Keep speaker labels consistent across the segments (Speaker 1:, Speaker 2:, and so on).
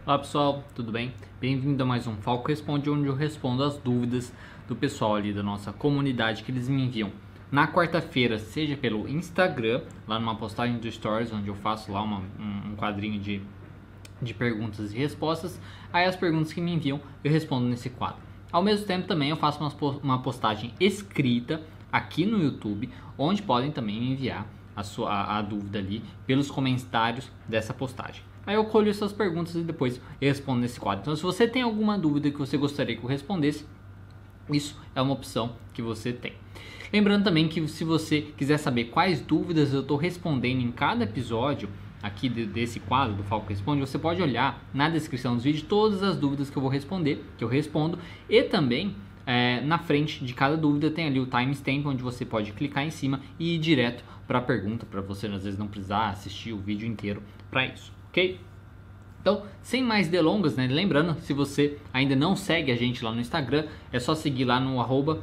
Speaker 1: Olá pessoal, tudo bem? Bem-vindo a mais um Falco Responde, onde eu respondo as dúvidas do pessoal ali da nossa comunidade que eles me enviam na quarta-feira, seja pelo Instagram, lá numa postagem do Stories, onde eu faço lá um quadrinho de perguntas e respostas. Aí as perguntas que me enviam eu respondo nesse quadro. Ao mesmo tempo também eu faço uma postagem escrita aqui no YouTube, onde podem também me enviar a dúvida ali pelos comentários dessa postagem. Aí eu colho essas perguntas e depois eu respondo nesse quadro. Então se você tem alguma dúvida que você gostaria que eu respondesse, isso é uma opção que você tem. Lembrando também que se você quiser saber quais dúvidas eu estou respondendo em cada episódio aqui desse quadro do Falco Responde, você pode olhar na descrição dos vídeos todas as dúvidas que eu vou responder, que eu respondo, e também na frente de cada dúvida tem ali o timestamp, onde você pode clicar em cima e ir direto para a pergunta, para você às vezes não precisar assistir o vídeo inteiro para isso, ok? Então, sem mais delongas, né? Lembrando, se você ainda não segue a gente lá no Instagram, é só seguir lá no arroba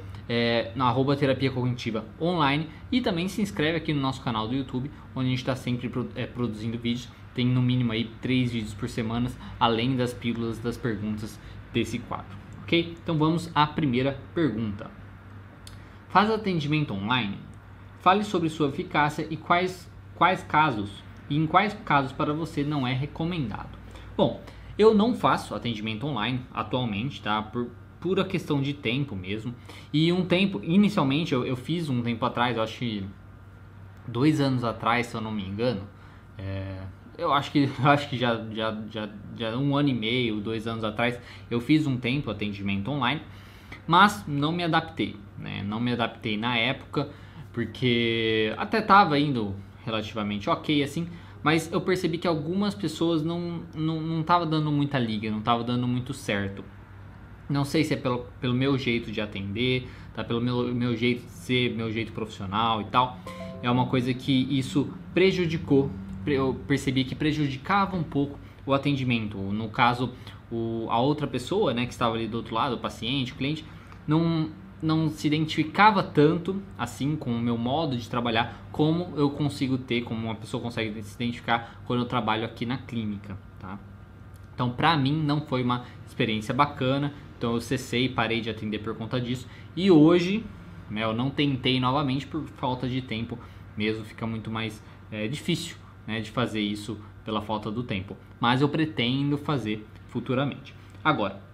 Speaker 1: Terapia Cognitiva Online, e também se inscreve aqui no nosso canal do YouTube, onde a gente está sempre produzindo vídeos. Tem no mínimo aí 3 vídeos por semana, além das pílulas das perguntas desse quadro, ok? Então vamos à primeira pergunta. Faz atendimento online? Fale sobre sua eficácia e em quais casos para você não é recomendado. Bom, eu não faço atendimento online atualmente, tá? Por pura questão de tempo mesmo. E inicialmente eu fiz um tempo atrás, eu acho que 2 anos atrás, se eu não me engano. Eu acho que já 1 ano e meio, 2 anos atrás, eu fiz um tempo atendimento online, mas não me adaptei, né? Não me adaptei na época, porque até estava indo relativamente ok assim, mas eu percebi que algumas pessoas não tava dando muita liga, não tava dando muito certo. Não sei se é pelo meu jeito de atender, tá? Pelo meu jeito de ser, meu jeito profissional e tal. É uma coisa que isso prejudicou, eu percebi que prejudicava um pouco o atendimento. No caso, a outra pessoa, né, que estava ali do outro lado, o paciente, o cliente, não se identificava tanto assim com o meu modo de trabalhar como eu consigo ter, como uma pessoa consegue se identificar quando eu trabalho aqui na clínica, tá? Então, pra mim, não foi uma experiência bacana, então eu cessei, parei de atender por conta disso, e hoje, né, eu não tentei novamente por falta de tempo mesmo, fica muito mais difícil, né, de fazer isso pela falta do tempo, mas eu pretendo fazer futuramente. Agora,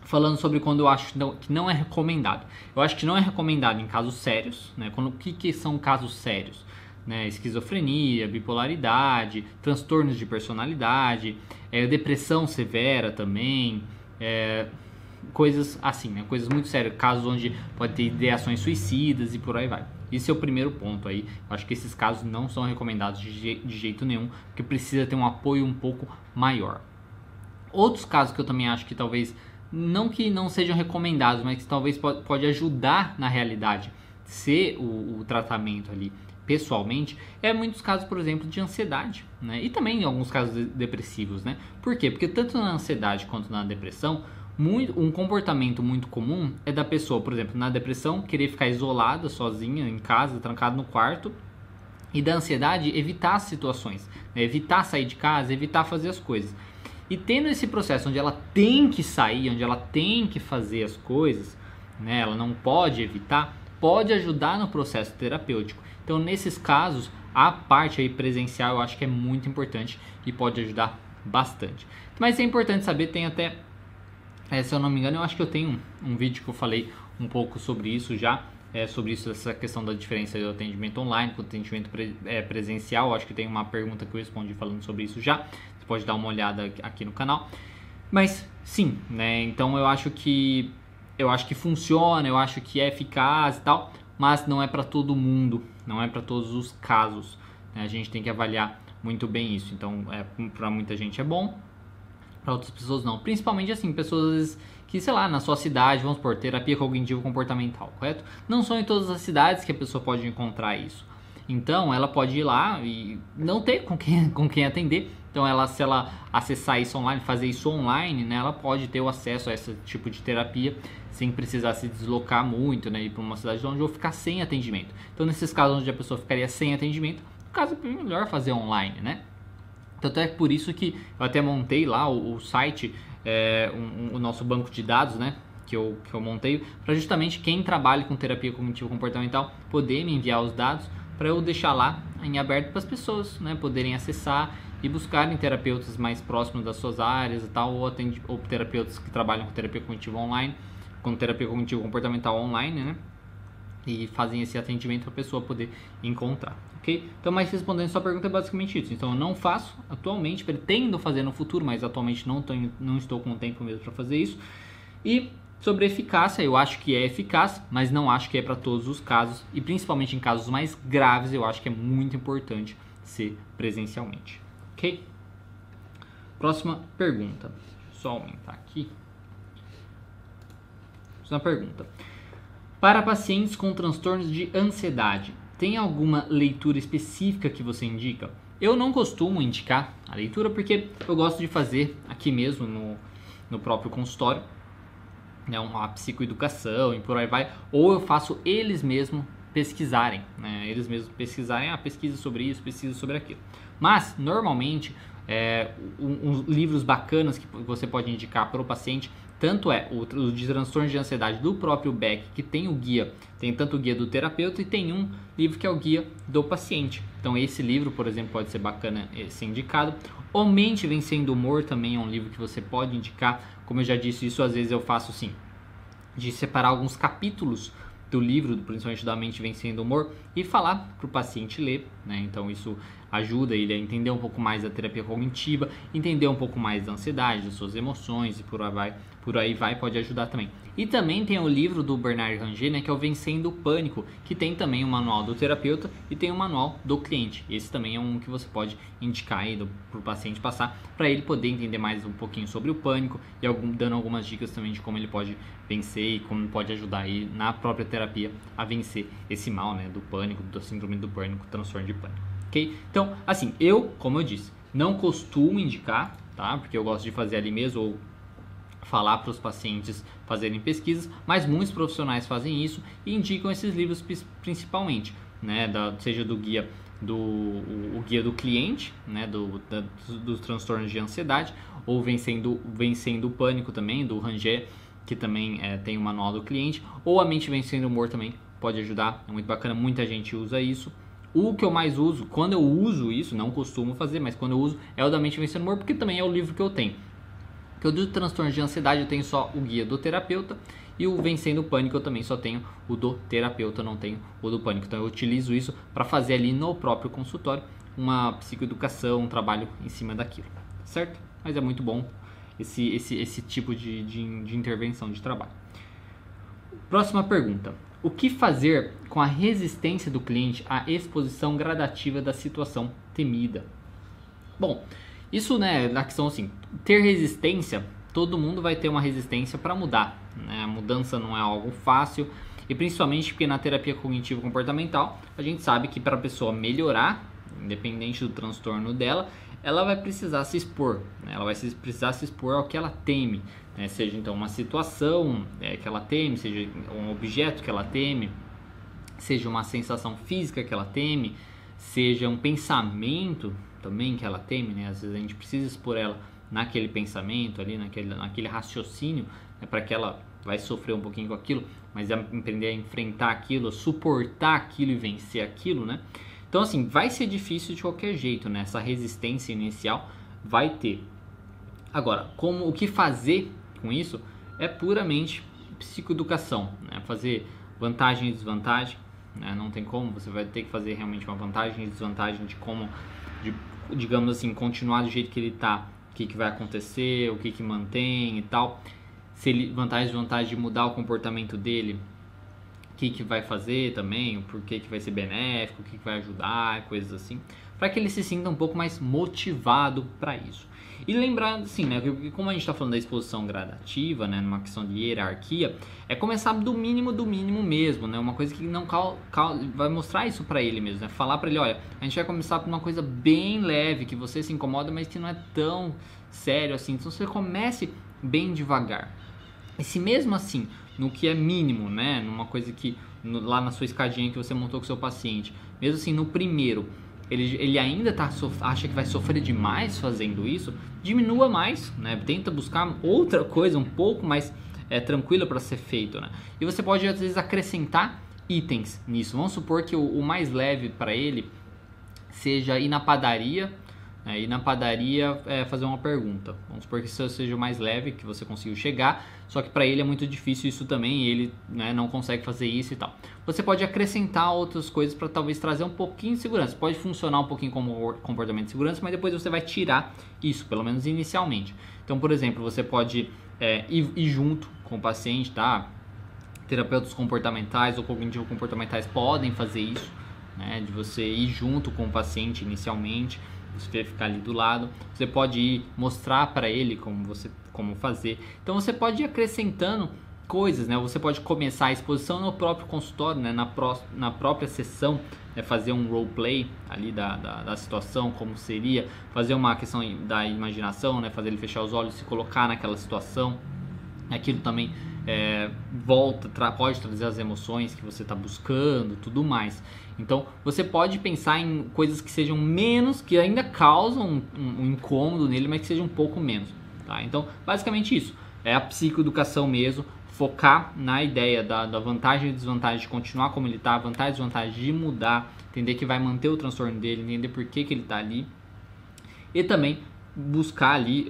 Speaker 1: falando sobre quando eu acho que não é recomendado. Eu acho que não é recomendado em casos sérios, né? O que são casos sérios? Né? Esquizofrenia, bipolaridade, transtornos de personalidade, depressão severa também, coisas assim, né? Coisas muito sérias, casos onde pode ter ideações suicidas e por aí vai. Esse é o primeiro ponto aí. Eu acho que esses casos não são recomendados de jeito nenhum, porque precisa ter um apoio um pouco maior. Outros casos que eu também acho que talvez não que não sejam recomendados, mas que talvez pode ajudar na realidade ser o tratamento ali pessoalmente, muitos casos, por exemplo, de ansiedade, né? E também em alguns casos depressivos, né? Por quê? Porque tanto na ansiedade quanto na depressão, um comportamento muito comum é da pessoa, por exemplo, na depressão, querer ficar isolada, sozinha, em casa, trancada no quarto, e da ansiedade, evitar as situações, né? Evitar sair de casa, evitar fazer as coisas. E tendo esse processo onde ela tem que sair, onde ela tem que fazer as coisas, né, ela não pode evitar, pode ajudar no processo terapêutico. Então, nesses casos, a parte aí presencial eu acho que é muito importante e pode ajudar bastante. Mas é importante saber, tem até, se eu não me engano, eu acho que eu tenho um vídeo que eu falei um pouco sobre isso já, sobre isso, essa questão da diferença do atendimento online com o atendimento presencial. Eu acho que tem uma pergunta que eu respondi falando sobre isso já. Você pode dar uma olhada aqui no canal. Mas sim, né? Então eu acho que funciona, eu acho que é eficaz e tal, mas não é para todo mundo, não é para todos os casos, né? A gente tem que avaliar muito bem isso. Então, para muita gente é bom, para outras pessoas não. Principalmente assim, pessoas que, sei lá, na sua cidade, vamos supor, terapia cognitivo comportamental, correto? Não são em todas as cidades que a pessoa pode encontrar isso. Então, ela pode ir lá e não ter com quem atender. Então, se ela acessar isso online, fazer isso online, né, ela pode ter o acesso a esse tipo de terapia sem precisar se deslocar muito, né, ir para uma cidade longe ou ficar sem atendimento. Então, nesses casos onde a pessoa ficaria sem atendimento, no caso é melhor fazer online, né? Tanto é por isso que eu até montei lá o site, o nosso banco de dados, né? Que eu montei para justamente quem trabalha com terapia cognitivo comportamental poder me enviar os dados para eu deixar lá em aberto para as pessoas, né, poderem acessar e buscarem terapeutas mais próximos das suas áreas e tal, ou terapeutas que trabalham com terapia cognitiva online, com terapia cognitivo comportamental online, né, e fazem esse atendimento para a pessoa poder encontrar, ok? Então, mas respondendo sua pergunta é basicamente isso. Então, eu não faço atualmente, pretendo fazer no futuro, mas atualmente não estou com tempo mesmo para fazer isso. E sobre eficácia, eu acho que é eficaz, mas não acho que é para todos os casos, e principalmente em casos mais graves, eu acho que é muito importante ser presencialmente, ok? Próxima pergunta, deixa eu só aumentar aqui. Próxima pergunta. Para pacientes com transtornos de ansiedade, tem alguma leitura específica que você indica? Eu não costumo indicar a leitura porque eu gosto de fazer aqui mesmo no próprio consultório, né, uma psicoeducação e por aí vai, ou eu faço eles mesmos pesquisarem, né, eles mesmos pesquisarem, pesquisa sobre isso, pesquisa sobre aquilo. Mas, normalmente, uns livros bacanas que você pode indicar para o paciente, tanto o de transtornos de ansiedade do próprio Beck, que tem o guia, tem tanto o guia do terapeuta e tem um livro que é o guia do paciente. Então esse livro, por exemplo, pode ser bacana ser indicado. O Mente Vencendo o Humor também é um livro que você pode indicar. Como eu já disse, isso às vezes eu faço sim, de separar alguns capítulos do livro, principalmente da Mente Vencendo o Humor, e falar para o paciente ler, né? Então isso ajuda ele a entender um pouco mais da terapia cognitiva, entender um pouco mais da ansiedade, das suas emoções e por aí vai, pode ajudar também. E também tem o livro do Bernard Ranger, né, que é o Vencendo o Pânico, que tem também o manual do terapeuta e tem o manual do cliente. Esse também é um que você pode indicar aí para o paciente passar, para ele poder entender mais um pouquinho sobre o pânico e dando algumas dicas também de como ele pode vencer e como pode ajudar aí na própria terapia a vencer esse mal, né, do pânico, da síndrome do pânico, transtorno de pânico. Okay? Então, assim, como eu disse, não costumo indicar, tá? Porque eu gosto de fazer ali mesmo, ou falar para os pacientes fazerem pesquisas, mas muitos profissionais fazem isso e indicam esses livros principalmente, né? Seja do guia o guia do cliente, né? Dos transtornos de ansiedade, ou vencendo o pânico também, do Ranger, que também tem o manual do cliente, ou a Mente Vencendo o Humor também pode ajudar, é muito bacana, muita gente usa isso. O que eu mais uso, quando eu uso isso, não costumo fazer, mas quando eu uso, é o da Mente Vencendo o Humor, porque também é o livro que eu tenho. Porque o do transtorno de ansiedade eu tenho só o guia do terapeuta, e o Vencendo o Pânico eu também só tenho o do terapeuta, não tenho o do pânico. Então eu utilizo isso para fazer ali no próprio consultório uma psicoeducação, um trabalho em cima daquilo, certo? Mas é muito bom esse tipo de intervenção de trabalho. Próxima pergunta. O que fazer com a resistência do cliente à exposição gradativa da situação temida? Bom, isso, né, na questão assim, ter resistência, todo mundo vai ter uma resistência para mudar, né? A mudança não é algo fácil, e principalmente porque na terapia cognitivo-comportamental, a gente sabe que para a pessoa melhorar, independente do transtorno dela, ela vai precisar se expor, né? Ela vai precisar se expor ao que ela teme, né? Seja então uma situação que ela teme, seja um objeto que ela teme, seja uma sensação física que ela teme, seja um pensamento também que ela teme, né? Às vezes a gente precisa expor ela naquele pensamento ali, naquele raciocínio, né? Para que ela vai sofrer um pouquinho com aquilo, mas aprender a enfrentar aquilo, suportar aquilo e vencer aquilo, né? Então, assim, vai ser difícil de qualquer jeito, né? Essa resistência inicial vai ter. Agora, o que fazer com isso é puramente psicoeducação, né? Fazer vantagem e desvantagem, né? Não tem como, você vai ter que fazer realmente uma vantagem e desvantagem de como, digamos assim, continuar do jeito que ele está, o que vai acontecer, o que mantém e tal. Se ele, vantagem e desvantagem de mudar o comportamento dele, o que vai fazer também, o porquê que vai ser benéfico, o que vai ajudar, coisas assim, para que ele se sinta um pouco mais motivado para isso. E lembrando assim, né, que como a gente está falando da exposição gradativa, né, numa questão de hierarquia, é começar do mínimo mesmo, né, uma coisa que não vai mostrar isso para ele mesmo, né, falar para ele, olha, a gente vai começar por uma coisa bem leve, que você se incomoda, mas que não é tão sério assim, então você comece bem devagar. E se mesmo assim, no que é mínimo, né, numa coisa que lá na sua escadinha que você montou com o seu paciente, mesmo assim no primeiro, ele ainda acha que vai sofrer demais fazendo isso, diminua mais, né? Tenta buscar outra coisa um pouco mais tranquila para ser feito, né? E você pode às vezes acrescentar itens nisso. Vamos supor que o mais leve para ele seja ir na padaria, ir na padaria fazer uma pergunta. Vamos supor que isso seja o mais leve, que você conseguiu chegar, só que para ele é muito difícil isso também, e ele, né, não consegue fazer isso e tal. Você pode acrescentar outras coisas para talvez trazer um pouquinho de segurança. Pode funcionar um pouquinho como comportamento de segurança, mas depois você vai tirar isso, pelo menos inicialmente. Então, por exemplo, você pode ir junto com o paciente, tá? Terapeutas comportamentais ou cognitivo-comportamentais podem fazer isso, né, de você ir junto com o paciente inicialmente, você ficar ali do lado. Você pode ir mostrar para ele como fazer. Então você pode ir acrescentando coisas, né? Você pode começar a exposição no próprio consultório, né? Na própria sessão, né? Fazer um roleplay ali da situação, como seria, fazer uma questão da imaginação, né? Fazer ele fechar os olhos, se colocar naquela situação. Aquilo também pode trazer as emoções que você está buscando, tudo mais. Então você pode pensar em coisas que sejam menos, que ainda causam um incômodo nele, mas que sejam um pouco menos, tá? Então basicamente isso, é a psicoeducação mesmo, focar na ideia da vantagem e desvantagem de continuar como ele está, vantagem e desvantagem de mudar, entender que vai manter o transtorno dele, entender por que ele está ali, e também buscar ali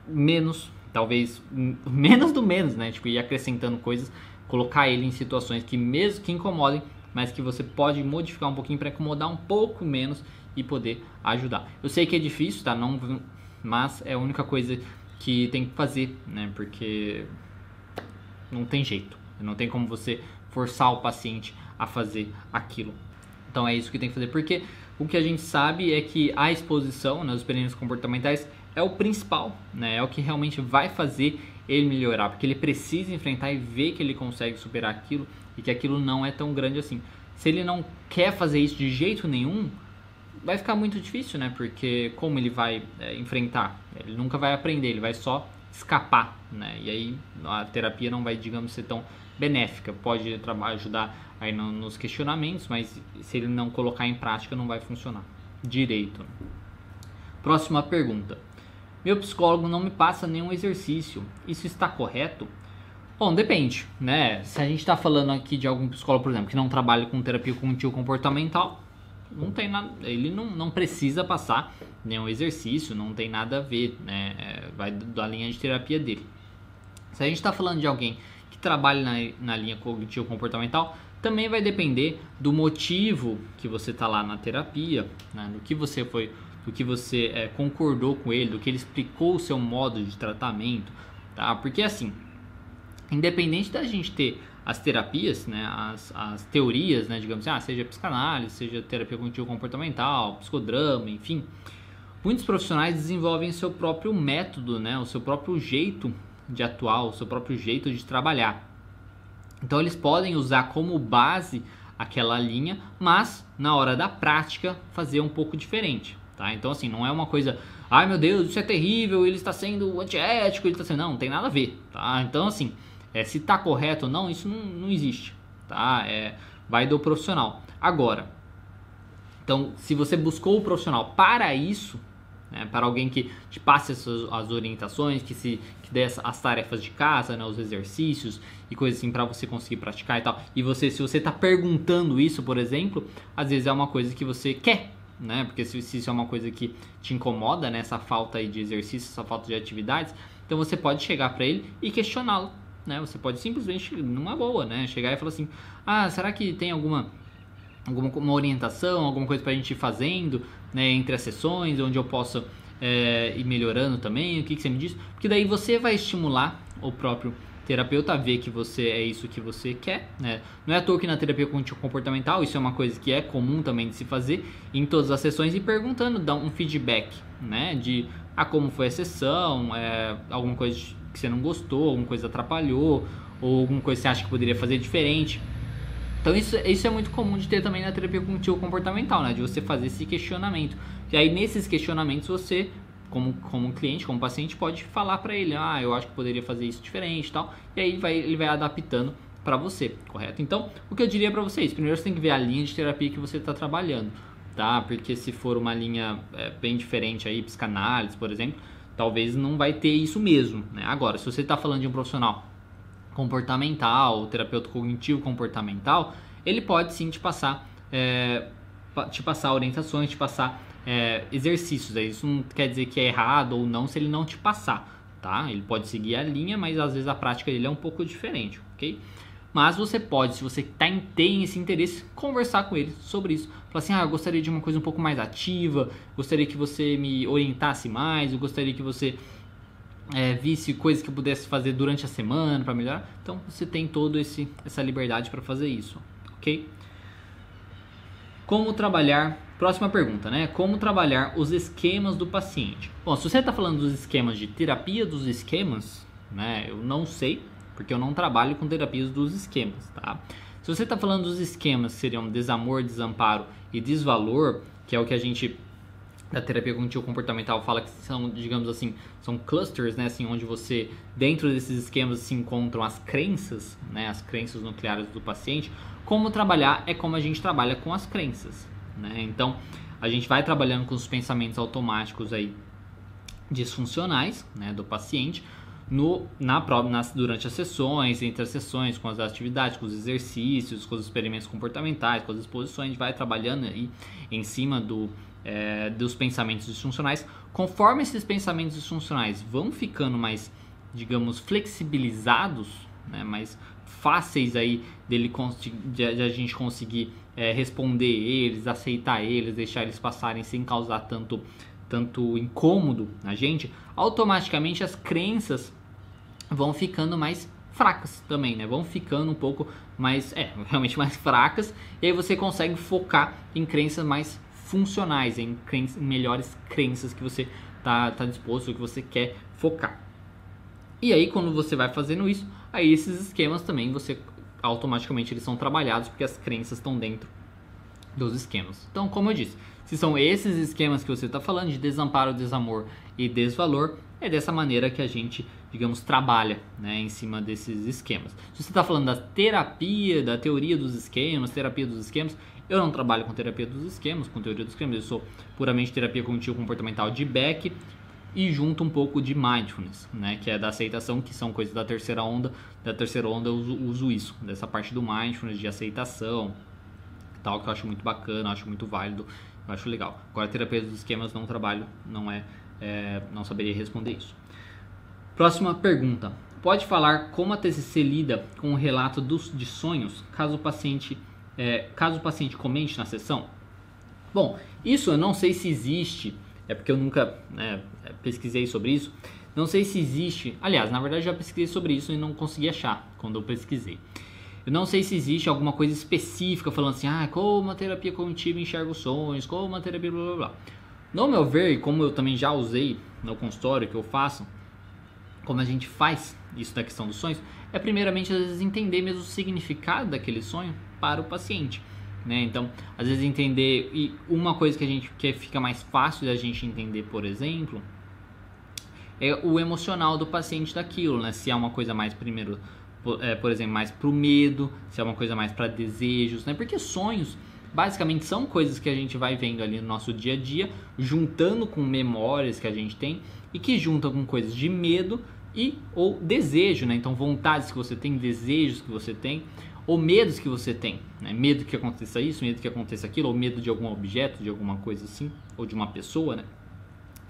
Speaker 1: menos, talvez menos do menos, né? Tipo, ir acrescentando coisas, colocar ele em situações que mesmo que incomodem, mas que você pode modificar um pouquinho para incomodar um pouco menos e poder ajudar. Eu sei que é difícil, tá? Mas é a única coisa que tem que fazer, né? Porque não tem jeito, não tem como você forçar o paciente a fazer aquilo. Então é isso que tem que fazer, porque o que a gente sabe é que a exposição, né, os experiências comportamentais é o principal, né? É o que realmente vai fazer ele melhorar, porque ele precisa enfrentar e ver que ele consegue superar aquilo e que aquilo não é tão grande assim. Se ele não quer fazer isso de jeito nenhum, vai ficar muito difícil, né? Porque como ele vai enfrentar? Ele nunca vai aprender, ele vai só escapar, né? E aí a terapia não vai, digamos, ser tão benéfica. Pode ajudar aí nos questionamentos, mas se ele não colocar em prática, não vai funcionar direito. Próxima pergunta. Meu psicólogo não me passa nenhum exercício. Isso está correto? Bom, depende, né? Se a gente está falando aqui de algum psicólogo, por exemplo, que não trabalha com terapia cognitivo-comportamental, não tem nada, ele não precisa passar nenhum exercício, não tem nada a ver, né? Vai da linha de terapia dele. Se a gente está falando de alguém que trabalha na linha cognitivo-comportamental, também vai depender do motivo que você está lá na terapia, né? Do que você concordou com ele, do que ele explicou o seu modo de tratamento, tá? Porque assim, independente da gente ter as terapias, né, as teorias, né, digamos assim, seja psicanálise, seja terapia cognitivo-comportamental, psicodrama, enfim, muitos profissionais desenvolvem seu próprio método, né, o seu próprio jeito de atuar, o seu próprio jeito de trabalhar. Então eles podem usar como base aquela linha, mas na hora da prática fazer um pouco diferente, tá? Então assim, não é uma coisa, ai meu Deus, isso é terrível, ele está sendo antiético, ele está sendo... Não tem nada a ver, tá? Então assim, se está correto ou não, isso não existe, tá? Vai do profissional. Agora, então, se você buscou o profissional para isso, né, para alguém que te passe as orientações, que dê as tarefas de casa, né, os exercícios e coisas assim para você conseguir praticar e tal, e se você está perguntando isso, por exemplo, às vezes é uma coisa que você quer, né? Porque se isso é uma coisa que te incomoda, né, essa falta aí de exercício, essa falta de atividades, então você pode chegar para ele e questioná-lo. Né, você pode simplesmente, numa boa, né, chegar e falar assim, será que tem alguma uma orientação, alguma coisa pra gente ir fazendo, né, entre as sessões, onde eu possa ir melhorando também, o que você me diz? Porque daí você vai estimular o próprio terapeuta a ver que é isso que você quer, né? Não é à toa que na terapia comportamental, isso é uma coisa que é comum também de se fazer em todas as sessões, e perguntando, dar um feedback, né, de como foi a sessão, alguma coisa que você não gostou, alguma coisa atrapalhou, ou alguma coisa que você acha que poderia fazer diferente. Então isso é muito comum de ter também na terapia cognitivo-comportamental, né? De você fazer esse questionamento. E aí nesses questionamentos você, como cliente, como paciente, pode falar para ele, eu acho que poderia fazer isso diferente e tal. E aí ele vai adaptando para você, correto? Então, o que eu diria para vocês, primeiro você tem que ver a linha de terapia que você está trabalhando. tá? Porque se for uma linha bem diferente aí, psicanálise, por exemplo, talvez não vai ter isso mesmo, né? Agora, se você está falando de um profissional comportamental, terapeuta cognitivo comportamental, ele pode sim te passar orientações, te passar exercícios. Isso não quer dizer que é errado ou não se ele não te passar, tá? Ele pode seguir a linha, mas às vezes a prática dele é um pouco diferente, ok? Mas você pode, se você tem esse interesse, conversar com ele sobre isso. Falar assim, eu gostaria de uma coisa um pouco mais ativa, gostaria que você me orientasse mais, eu gostaria que você visse coisas que eu pudesse fazer durante a semana para melhorar. Então você tem toda essa liberdade para fazer isso, ok? Como trabalhar, próxima pergunta, né? Como trabalhar os esquemas do paciente? Bom, se você está falando dos esquemas de terapia dos esquemas, né? Eu não sei, porque eu não trabalho com terapias dos esquemas, tá? Se você está falando dos esquemas que seriam desamor, desamparo e desvalor, que é o que a gente da terapia cognitivo comportamental fala que são, digamos assim, são clusters, né, assim, onde você, dentro desses esquemas se encontram as crenças, né, as crenças nucleares do paciente. Como trabalhar é como a gente trabalha com as crenças, né? Então, a gente vai trabalhando com os pensamentos automáticos aí disfuncionais, né, do paciente, durante as sessões, entre as sessões, com as atividades, com os exercícios, com os experimentos comportamentais, com as exposições, a gente vai trabalhando aí em cima dos pensamentos disfuncionais. Conforme esses pensamentos disfuncionais vão ficando mais, digamos, flexibilizados, né, mais fáceis aí de a gente conseguir responder eles, aceitar eles, deixar eles passarem sem causar tanto incômodo na gente, automaticamente as crenças vão ficando mais fracas também, né? Vão ficando um pouco mais, realmente mais fracas, e aí você consegue focar em crenças mais funcionais, em melhores crenças que você tá disposto, que você quer focar. E aí quando você vai fazendo isso, aí esses esquemas também, automaticamente eles são trabalhados, porque as crenças estão dentro dos esquemas. Então, como eu disse, se são esses esquemas que você está falando, de desamparo, desamor e desvalor, é dessa maneira que a gente, digamos, trabalha, né, em cima desses esquemas. Se você está falando da terapia, da teoria dos esquemas, eu não trabalho com terapia dos esquemas, com teoria dos esquemas, eu sou puramente terapia cognitivo-comportamental de Beck e junto um pouco de mindfulness, né, que é da aceitação, que são coisas da terceira onda. Da terceira onda eu uso isso, dessa parte do mindfulness, de aceitação, tal, que eu acho muito bacana, eu acho muito válido, eu acho legal. Agora, terapia dos esquemas não trabalho, não saberia responder isso. Próxima pergunta. Pode falar como a TCC lida com o relato de sonhos, caso o paciente comente na sessão? Bom, isso eu não sei se existe, porque eu nunca pesquisei sobre isso. Não sei se existe, aliás, na verdade já pesquisei sobre isso e não consegui achar quando eu pesquisei. Eu não sei se existe alguma coisa específica falando assim, como a terapia cognitiva enxerga os sonhos, como a terapia blá blá blá. No meu ver, e como eu também já usei no consultório que eu faço, como a gente faz isso da questão dos sonhos, é primeiramente às vezes entender mesmo o significado daquele sonho para o paciente, né? Então, às vezes entender, e uma coisa que fica mais fácil da gente entender, por exemplo, é o emocional do paciente daquilo, né? Se é uma coisa mais primeiro, por exemplo, mais para o medo, se é uma coisa mais para desejos, né? Porque sonhos basicamente são coisas que a gente vai vendo ali no nosso dia a dia, juntando com memórias que a gente tem e que juntam com coisas de medo ou desejo, né? Então, vontades que você tem, desejos que você tem, ou medos que você tem, né? Medo que aconteça isso, medo que aconteça aquilo, ou medo de algum objeto, de alguma coisa assim, ou de uma pessoa, né?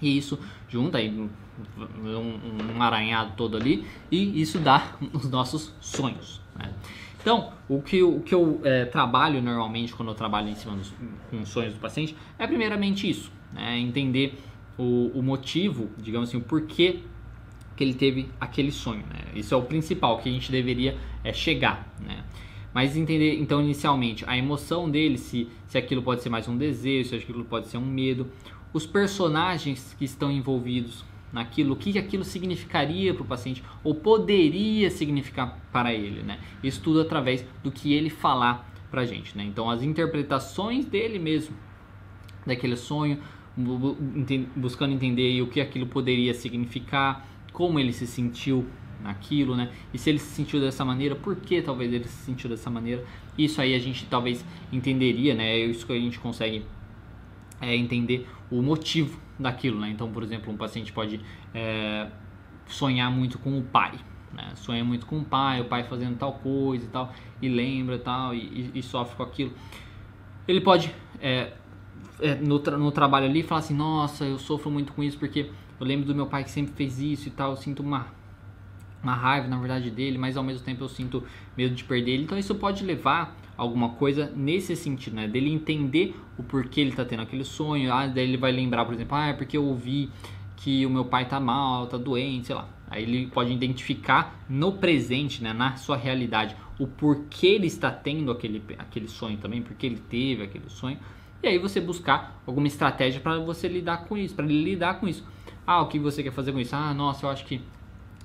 Speaker 1: E isso junta aí um aranhado todo ali, e isso dá os nossos sonhos, né? Então, o que eu trabalho normalmente quando eu trabalho em cima com os sonhos do paciente é primeiramente isso, né? Entender o motivo, digamos assim, o porquê que ele teve aquele sonho, né? Isso é o principal que a gente deveria chegar, né? Mas entender, então, inicialmente, a emoção dele, se aquilo pode ser mais um desejo, se aquilo pode ser um medo, os personagens que estão envolvidos naquilo, o que aquilo significaria para o paciente ou poderia significar para ele, né? Isso tudo através do que ele falar para a gente, né? Então, as interpretações dele mesmo, daquele sonho, buscando entender o que aquilo poderia significar, como ele se sentiu naquilo, né? E se ele se sentiu dessa maneira, por que talvez ele se sentiu dessa maneira? Isso aí a gente talvez entenderia, né? Isso que a gente consegue entender o motivo daquilo, né? Então, por exemplo, um paciente pode sonhar muito com o pai, né? Sonha muito com o pai fazendo tal coisa e tal, e lembra tal, e sofre com aquilo. Ele pode, no trabalho ali, falar assim, nossa, eu sofro muito com isso porque eu lembro do meu pai que sempre fez isso e tal, eu sinto uma raiva, na verdade, dele, mas ao mesmo tempo eu sinto medo de perder ele. Então isso pode levar a alguma coisa nesse sentido, né? Dele entender o porquê ele tá tendo aquele sonho. Daí ele vai lembrar, por exemplo, é porque eu ouvi que o meu pai tá mal, tá doente, sei lá. Aí ele pode identificar no presente, né, na sua realidade, o porquê ele está tendo aquele sonho também, porque ele teve aquele sonho. E aí você buscar alguma estratégia para você lidar com isso, para ele lidar com isso. O que você quer fazer com isso? Nossa, eu acho que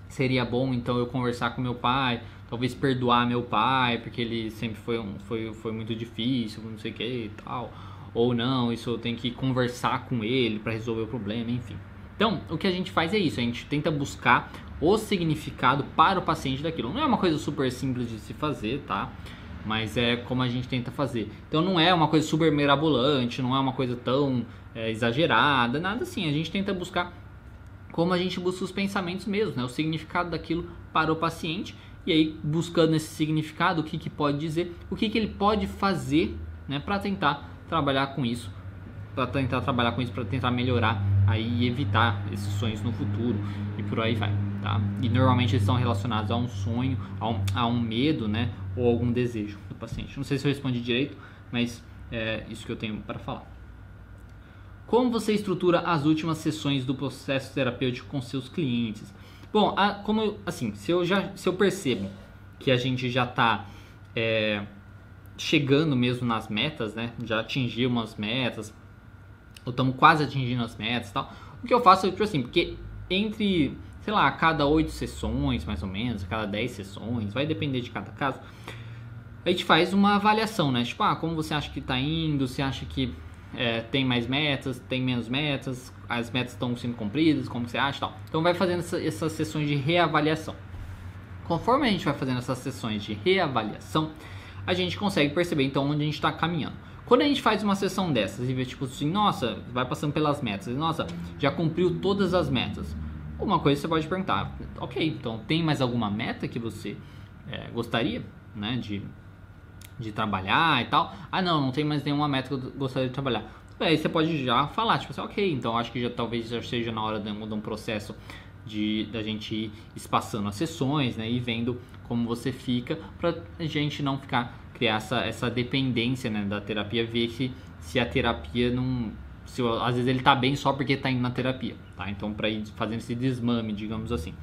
Speaker 1: seria bom então eu conversar com meu pai, talvez perdoar meu pai, porque ele sempre foi muito difícil, não sei o que e tal. Ou não, isso eu tenho que conversar com ele para resolver o problema, enfim. Então, o que a gente faz é isso, a gente tenta buscar o significado para o paciente daquilo. Não é uma coisa super simples de se fazer, tá? Mas é como a gente tenta fazer. Então não é uma coisa super mirabolante, não é uma coisa tão exagerada, nada assim. A gente tenta buscar como a gente busca os pensamentos mesmo, né? O significado daquilo para o paciente. E aí, buscando esse significado, o que pode dizer, o que ele pode fazer, né, para tentar trabalhar com isso, para tentar melhorar aí e evitar esses sonhos no futuro e por aí vai, tá? E normalmente eles estão relacionados a um sonho, a um medo, né, ou algum desejo do paciente. Não sei se eu respondi direito, mas é isso que eu tenho para falar. Como você estrutura as últimas sessões do processo terapêutico com seus clientes? Bom, se eu percebo que a gente já está chegando mesmo nas metas, né? Já atingimos as metas, ou estamos quase atingindo as metas e tal. O que eu faço é tipo assim, porque entre, sei lá, a cada 8 sessões, mais ou menos, a cada 10 sessões, vai depender de cada caso, a gente faz uma avaliação, né? Tipo, como você acha que está indo, você acha que tem mais metas, tem menos metas, as metas estão sendo cumpridas, como você acha e tal. Então vai fazendo essas sessões de reavaliação. Conforme a gente vai fazendo essas sessões de reavaliação, a gente consegue perceber então onde a gente está caminhando. Quando a gente faz uma sessão dessas e vê tipo assim, nossa, vai passando pelas metas, nossa, já cumpriu todas as metas. Uma coisa você pode perguntar, ok, então tem mais alguma meta que você gostaria, né, de trabalhar e tal? Não tem mais nenhuma meta que eu gostaria de trabalhar. Aí você pode já falar, tipo assim, ok, então acho que talvez já seja na hora de um processo da gente ir espaçando as sessões, né, e vendo como você fica, pra gente não criar essa dependência, né, da terapia, ver se a terapia não... às vezes ele tá bem só porque tá indo na terapia, tá? Então para ir fazendo esse desmame, digamos assim.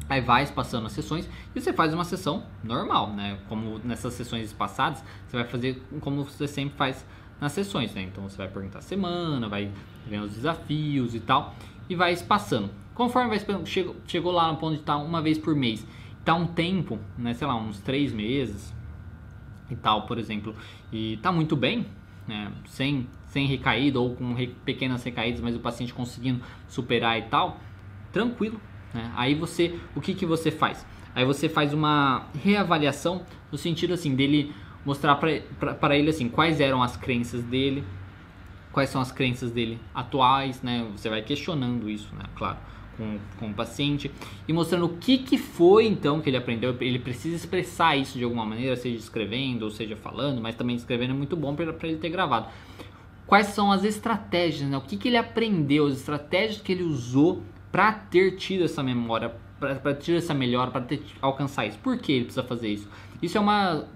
Speaker 1: Aí vai espaçando as sessões e você faz uma sessão normal, né? Como nessas sessões passadas, você vai fazer como você sempre faz nas sessões, né? Então você vai perguntar a semana, vai vendo os desafios e tal, e vai espaçando. Conforme vai espaçando, chegou lá no ponto de estar uma vez por mês, tá um tempo, né? Sei lá, uns 3 meses e tal, por exemplo, e tá muito bem, né? Sem recaída ou com pequenas recaídas, mas o paciente conseguindo superar e tal, tranquilo. Aí o que você faz? Aí você faz uma reavaliação no sentido assim, dele mostrar para ele assim, quais eram as crenças dele, quais são as crenças dele atuais, né? Você vai questionando isso, né? Claro, com o paciente e mostrando o que foi então que ele aprendeu. Ele precisa expressar isso de alguma maneira, seja escrevendo ou seja falando, mas também escrevendo é muito bom para ele ter gravado. Quais são as estratégias, né? O que ele aprendeu, as estratégias que ele usou para ter tido essa memória, para ter essa melhora, para alcançar isso. Por que ele precisa fazer isso? Isso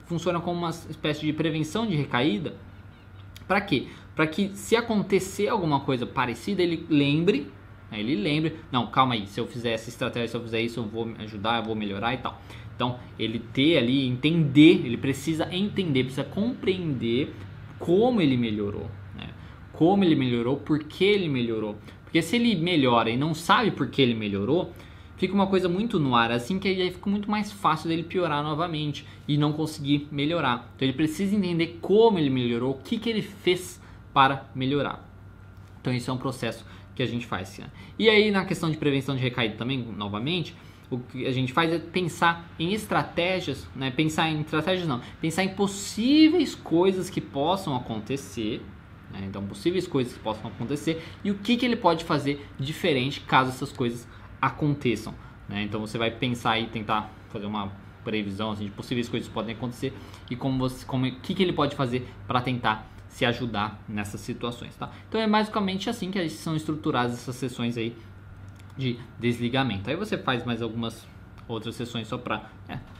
Speaker 1: funciona como uma espécie de prevenção de recaída. Para quê? Para que se acontecer alguma coisa parecida, ele lembre, não, calma aí, se eu fizer essa estratégia, se eu fizer isso, eu vou me ajudar, eu vou melhorar e tal. Então, ele ter ali, entender, ele precisa entender, precisa compreender como ele melhorou, né? Como ele melhorou, por que ele melhorou. Porque se ele melhora e não sabe por que ele melhorou, fica uma coisa muito no ar, assim que aí fica muito mais fácil dele piorar novamente e não conseguir melhorar. Então ele precisa entender como ele melhorou, o que ele fez para melhorar. Então isso é um processo que a gente faz. Né? E aí na questão de prevenção de recaída também, novamente, o que a gente faz é pensar em estratégias, né? Pensar em possíveis coisas que possam acontecer, né? Então, possíveis coisas que possam acontecer e o que ele pode fazer diferente caso essas coisas aconteçam, né? Então, você vai pensar e tentar fazer uma previsão assim, de possíveis coisas que podem acontecer e o que ele pode fazer para tentar se ajudar nessas situações, tá? Então, é basicamente assim que são estruturadas essas sessões aí de desligamento. Aí você faz mais algumas outras sessões só para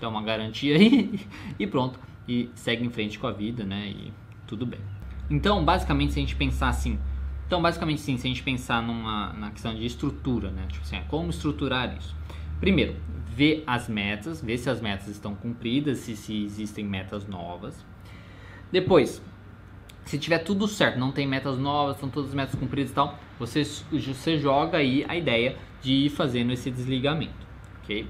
Speaker 1: dar uma garantia aí e pronto, e segue em frente com a vida, né? E tudo bem. Então, basicamente, se a gente pensar assim, se a gente pensar na questão de estrutura, né? Tipo assim, como estruturar isso? Primeiro, ver se as metas estão cumpridas, se existem metas novas. Depois, se tiver tudo certo, não tem metas novas, estão todas as metas cumpridas e tal, você joga aí a ideia de ir fazendo esse desligamento, ok?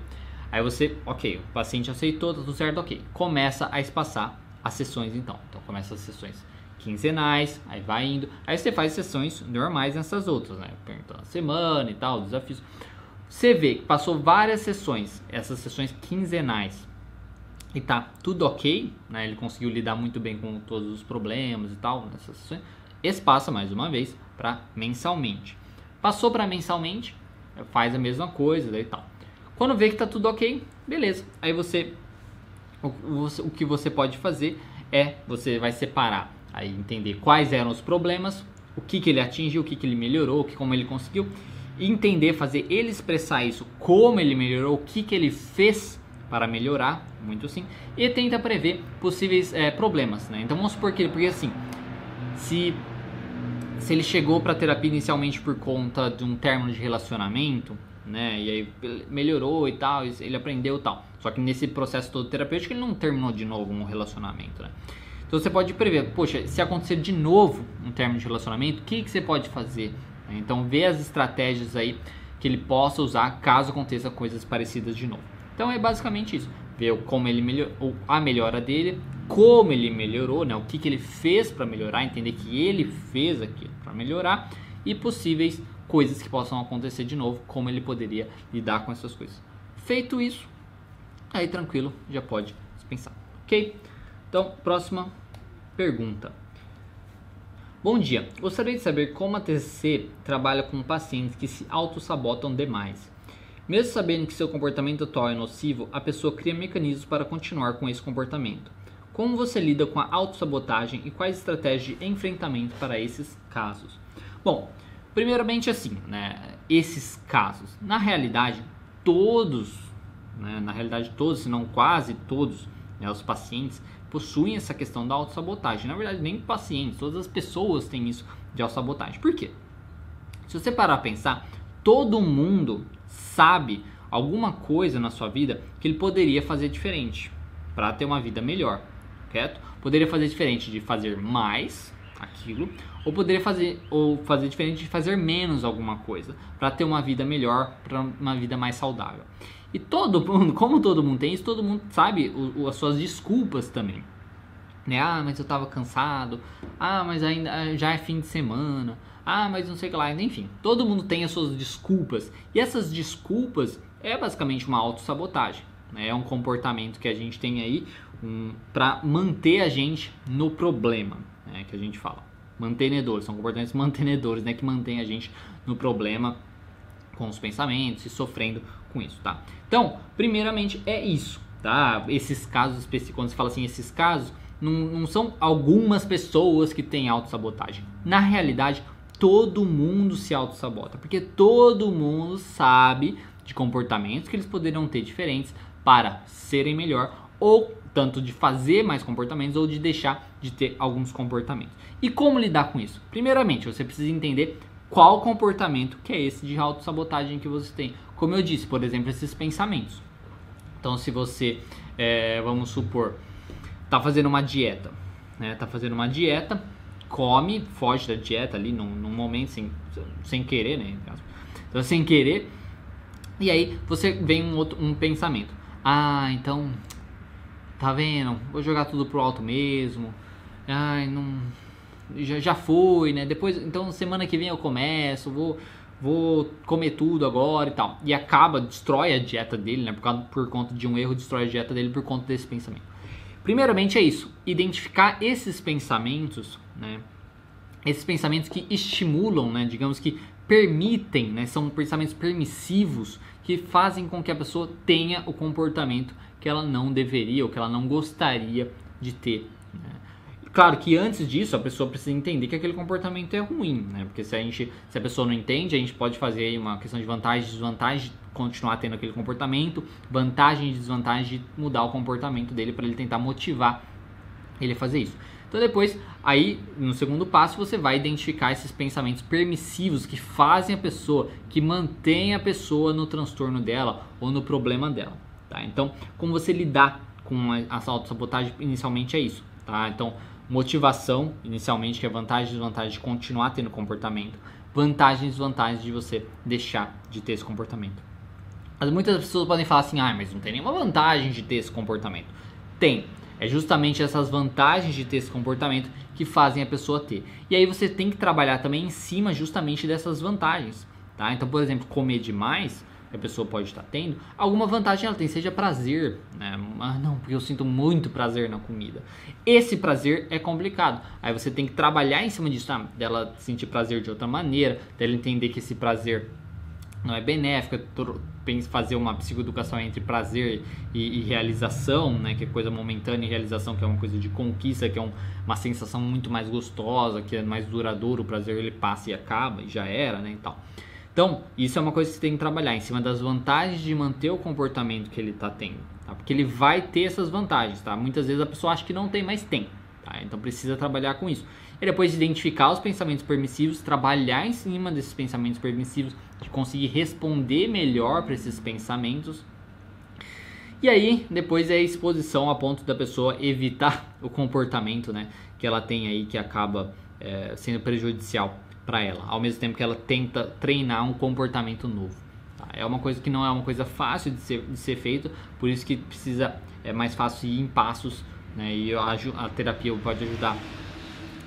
Speaker 1: Aí você, ok, o paciente aceitou, tá tudo certo, ok. Começa a espaçar as sessões então. Então começa as sessões quinzenais, aí vai indo. Aí você faz sessões normais nessas outras, né? Perguntando a semana e tal, desafios. Você vê que passou várias sessões, essas sessões quinzenais, e tá tudo ok, né? Ele conseguiu lidar muito bem com todos os problemas e tal nessas sessões. Espaça mais uma vez para mensalmente. Passou para mensalmente, faz a mesma coisa e tal. Quando vê que tá tudo ok, beleza. Aí o que você pode fazer é, você vai separar, aí entender quais eram os problemas, o que ele atingiu, o que ele melhorou, como ele conseguiu, e entender, fazer ele expressar isso, como ele melhorou, o que ele fez para melhorar, muito sim, e tenta prever possíveis problemas, né? Então vamos supor que porque assim, se ele chegou para terapia inicialmente por conta de um término de relacionamento, né, e aí melhorou e tal, ele aprendeu e tal, só que nesse processo todo terapêutico ele não terminou de novo um relacionamento, né? Então você pode prever, poxa, se acontecer de novo um término de relacionamento, o que você pode fazer? Então ver as estratégias aí que ele possa usar caso aconteça coisas parecidas de novo. Então é basicamente isso, ver como ele melhorou, a melhora dele, como ele melhorou, né, o que ele fez para melhorar, entender que ele fez aquilo para melhorar e possíveis coisas que possam acontecer de novo, como ele poderia lidar com essas coisas. Feito isso, aí tranquilo, já pode dispensar, ok? Então, próxima pergunta. Bom dia, gostaria de saber como a TCC trabalha com pacientes que se autossabotam demais. Mesmo sabendo que seu comportamento atual é nocivo, a pessoa cria mecanismos para continuar com esse comportamento. Como você lida com a autossabotagem e quais estratégias de enfrentamento para esses casos? Bom, primeiramente assim, né, esses casos, na realidade todos, se não quase todos, né, os pacientes possuem essa questão da autossabotagem. Na verdade, nem pacientes, todas as pessoas têm isso de autossabotagem. Por quê? Se você parar a pensar, todo mundo sabe alguma coisa na sua vida que ele poderia fazer diferente para ter uma vida melhor, certo? Poderia fazer diferente de fazer mais aquilo, ou poderia fazer diferente de fazer menos alguma coisa para ter uma vida melhor, para uma vida mais saudável. E todo mundo, como todo mundo tem isso, todo mundo sabe as suas desculpas também, né? Ah, mas eu tava cansado. Ah, mas ainda já é fim de semana. Ah, mas não sei o que lá. Enfim, todo mundo tem as suas desculpas. E essas desculpas é basicamente uma autossabotagem, né? É um comportamento que a gente tem aí para manter a gente no problema, né? Que a gente fala. Mantenedores, são comportamentos mantenedores, né? Que mantém a gente no problema com os pensamentos e sofrendo com isso, tá? Então, primeiramente é isso, tá? Esses casos específicos, quando se fala assim, esses casos, não são algumas pessoas que têm autossabotagem. Na realidade, todo mundo se autossabota, porque todo mundo sabe de comportamentos que eles poderiam ter diferentes para serem melhor, ou tanto de fazer mais comportamentos ou de deixar de ter alguns comportamentos. E como lidar com isso? Primeiramente, você precisa entender qual comportamento que é esse de autossabotagem que você tem. Como eu disse, por exemplo, esses pensamentos. Então, se você, vamos supor, tá fazendo uma dieta, né? Tá fazendo uma dieta, come, foge da dieta ali num momento sem querer, né? Então, sem querer, e aí você vem um pensamento. Ah, então, tá vendo? Vou jogar tudo pro alto mesmo. Ai, não... Já foi, né? Depois, então semana que vem eu começo, vou comer tudo agora e tal. E destrói a dieta dele, né? Por conta de um erro, destrói a dieta dele por conta desse pensamento. Primeiramente é isso, identificar esses pensamentos, né? esses pensamentos que estimulam, né, digamos que permitem, né, são pensamentos permissivos que fazem com que a pessoa tenha o comportamento que ela não deveria ou que ela não gostaria de ter. Né? Claro que antes disso a pessoa precisa entender que aquele comportamento é ruim, né? Porque se a pessoa não entende, a gente pode fazer aí uma questão de vantagem e desvantagem de continuar tendo aquele comportamento, vantagem e desvantagem de mudar o comportamento dele para ele tentar motivar ele a fazer isso. Então depois, aí no segundo passo, você vai identificar esses pensamentos permissivos que fazem a pessoa, que mantém a pessoa no transtorno dela ou no problema dela, tá? Então, como você lidar com a autossabotagem inicialmente é isso, tá? Então, motivação inicialmente, que é vantagem e desvantagem de continuar tendo comportamento, vantagem e desvantagem de você deixar de ter esse comportamento. Mas muitas pessoas podem falar assim, mas não tem nenhuma vantagem de ter esse comportamento. Tem. É justamente essas vantagens de ter esse comportamento que fazem a pessoa ter. E aí você tem que trabalhar também em cima justamente dessas vantagens, tá? Então, por exemplo, comer demais, que a pessoa pode estar tendo, alguma vantagem ela tem, seja prazer, né? Não, porque eu sinto muito prazer na comida. Esse prazer é complicado. Aí você tem que trabalhar em cima disso, dela sentir prazer de outra maneira, dela entender que esse prazer não é benéfica, fazer uma psicoeducação entre prazer e realização, né, que é coisa momentânea, e realização que é uma coisa de conquista, que é uma sensação muito mais gostosa, que é mais duradouro, o prazer ele passa e acaba, e já era, né, e tal. Então, isso é uma coisa que você tem que trabalhar, em cima das vantagens de manter o comportamento que ele está tendo, tá? Porque ele vai ter essas vantagens, tá? Muitas vezes a pessoa acha que não tem, mas tem, tá? Então precisa trabalhar com isso. E depois de identificar os pensamentos permissivos, trabalhar em cima desses pensamentos permissivos, de conseguir responder melhor para esses pensamentos. E aí, depois é a exposição a ponto da pessoa evitar o comportamento, né, que ela tem aí, que acaba sendo prejudicial para ela, ao mesmo tempo que ela tenta treinar um comportamento novo. Tá? É uma coisa que não é uma coisa fácil de ser feito, por isso que é mais fácil ir em passos, né, e a terapia pode ajudar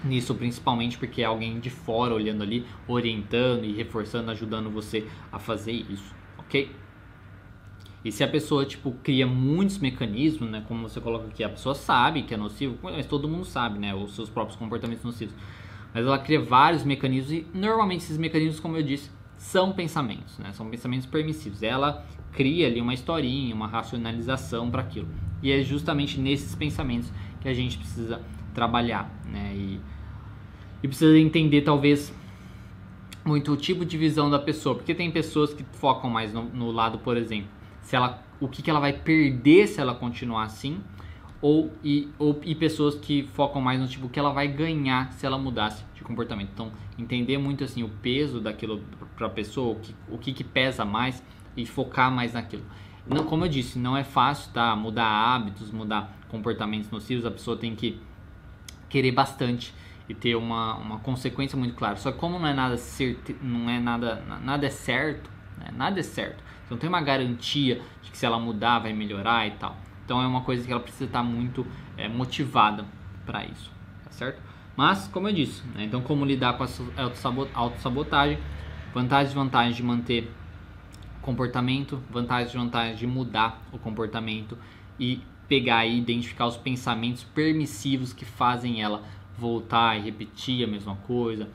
Speaker 1: nisso, principalmente porque é alguém de fora olhando ali, orientando e reforçando, ajudando você a fazer isso, ok? E se a pessoa, cria muitos mecanismos, né, como você coloca aqui, a pessoa sabe que é nocivo, mas todo mundo sabe, né, os seus próprios comportamentos nocivos, mas ela cria vários mecanismos e normalmente esses mecanismos, como eu disse, são pensamentos, né, são pensamentos permissivos. Ela cria ali uma historinha, uma racionalização para aquilo, e é justamente nesses pensamentos que a gente precisa trabalhar, né, e precisa entender talvez muito o tipo de visão da pessoa, porque tem pessoas que focam mais no lado, por exemplo, o que ela vai perder se ela continuar assim, e pessoas que focam mais no tipo o que ela vai ganhar se ela mudasse de comportamento. Então, entender muito assim o peso daquilo para a pessoa, o que pesa mais e focar mais naquilo. Não, como eu disse, não é fácil, tá? Mudar hábitos, mudar comportamentos nocivos, a pessoa tem que querer bastante e ter uma consequência muito clara. Só que como não é nada certo, nada é certo, né? Nada é certo. Você não tem uma garantia de que se ela mudar vai melhorar e tal. Então é uma coisa que ela precisa estar muito motivada para isso, tá certo? Mas, como eu disse, né? Então como lidar com a autossabotagem, vantagens e desvantagens de manter comportamento, vantagens e desvantagens de mudar o comportamento e pegar e identificar os pensamentos permissivos que fazem ela voltar e repetir a mesma coisa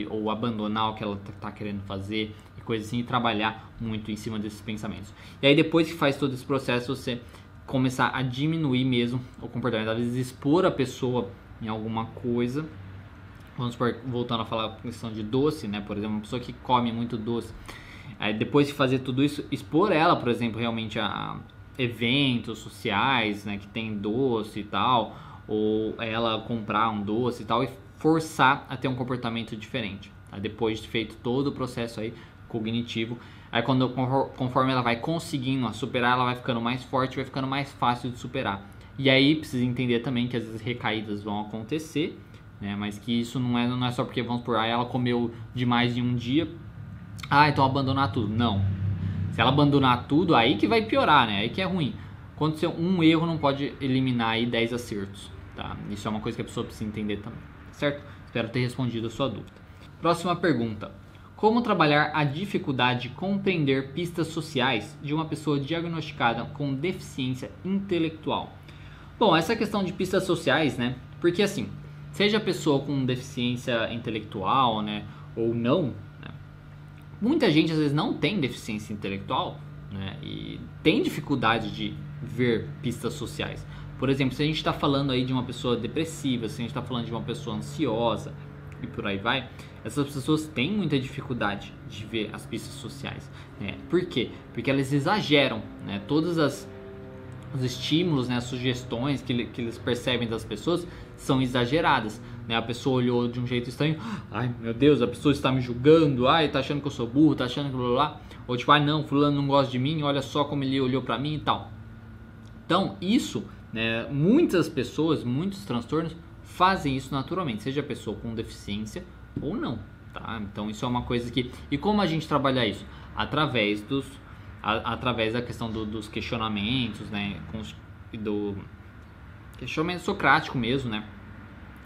Speaker 1: ou abandonar o que ela está querendo fazer e coisa assim, e trabalhar muito em cima desses pensamentos. E aí depois que faz todo esse processo, você começar a diminuir mesmo o comportamento, às vezes expor a pessoa em alguma coisa. Vamos supor, voltando a falar a questão de doce, né? Por exemplo, uma pessoa que come muito doce, aí depois de fazer tudo isso, expor ela, por exemplo, realmente a eventos sociais, né, que tem doce e tal, ou ela comprar um doce e tal e forçar a ter um comportamento diferente, tá? Depois de feito todo o processo aí cognitivo, aí conforme ela vai conseguindo superar, ela vai ficando mais forte, vai ficando mais fácil de superar. E aí precisa entender também que às vezes recaídas vão acontecer, né, mas que isso não é só porque, vamos por aí, ela comeu demais em um dia, então abandonar tudo. Não. Se ela abandonar tudo, aí que vai piorar, né? Aí que é ruim. Aconteceu um erro, não pode eliminar aí 10 acertos, tá? Isso é uma coisa que a pessoa precisa entender também, certo? Espero ter respondido a sua dúvida. Próxima pergunta. Como trabalhar a dificuldade de compreender pistas sociais de uma pessoa diagnosticada com deficiência intelectual? Bom, essa questão de pistas sociais, né? Porque assim, seja a pessoa com deficiência intelectual, né, ou não, né? Muita gente às vezes não tem deficiência intelectual, né, e tem dificuldade de ver pistas sociais. Por exemplo, se a gente está falando aí de uma pessoa depressiva, se a gente está falando de uma pessoa ansiosa e por aí vai, essas pessoas têm muita dificuldade de ver as pistas sociais, né? Por quê? Porque elas exageram, né? Todos os estímulos, né, as sugestões que eles percebem das pessoas são exageradas, né? A pessoa olhou de um jeito estranho, ai meu Deus, a pessoa está me julgando, ai, tá achando que eu sou burro, tá achando que blá blá, ou tipo, ai não, fulano não gosta de mim, olha só como ele olhou pra mim e tal. Então isso, né, muitas pessoas, muitos transtornos fazem isso naturalmente, seja a pessoa com deficiência ou não, tá? Então isso é uma coisa que... E como a gente trabalha isso? Através da questão dos questionamentos, né? Do questionamento socrático mesmo, né?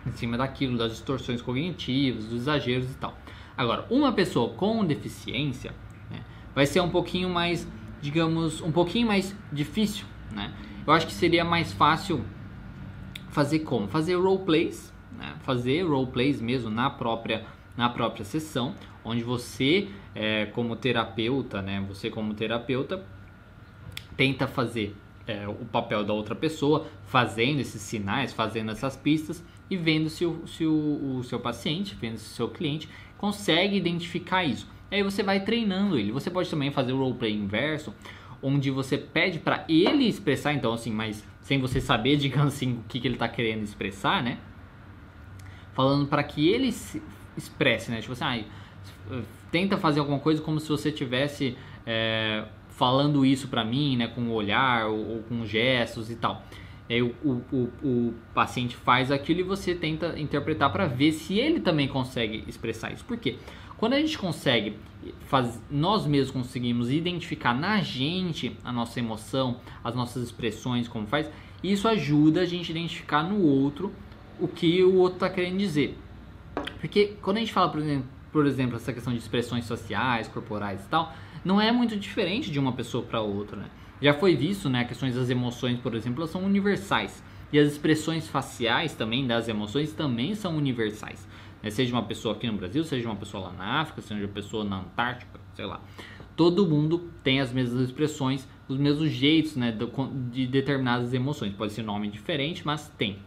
Speaker 1: Em cima daquilo, das distorções cognitivas, dos exageros e tal. Agora, uma pessoa com deficiência, né, vai ser um pouquinho mais, digamos, um pouquinho mais difícil, né? Eu acho que seria mais fácil fazer como? Fazer roleplays, né? Fazer roleplays mesmo na própria sessão, onde você, como terapeuta, né? Você como terapeuta tenta fazer o papel da outra pessoa, fazendo esses sinais, fazendo essas pistas e vendo se o seu paciente, vendo se o seu cliente consegue identificar isso. Aí você vai treinando ele. Você pode também fazer o roleplay inverso, onde você pede para ele expressar, então assim, mas sem você saber, digamos assim, o que ele está querendo expressar, né? Falando para que ele se expresse, né? Tipo assim, tenta fazer alguma coisa como se você estivesse falando isso para mim, né? Com o olhar ou com gestos e tal. E aí o paciente faz aquilo e você tenta interpretar para ver se ele também consegue expressar isso. Por quê? Quando a gente consegue, nós mesmos conseguimos identificar na gente a nossa emoção, as nossas expressões, como faz, isso ajuda a gente a identificar no outro o que o outro está querendo dizer. Porque quando a gente fala, por exemplo, essa questão de expressões sociais, corporais e tal, não é muito diferente de uma pessoa para outra, né? Já foi visto, né, questões das emoções, por exemplo, elas são universais. E as expressões faciais também das emoções também são universais. Seja uma pessoa aqui no Brasil, seja uma pessoa lá na África, seja uma pessoa na Antártica, sei lá. Todo mundo tem as mesmas expressões, os mesmos jeitos, né, de determinadas emoções. Pode ser nome diferente, mas tem.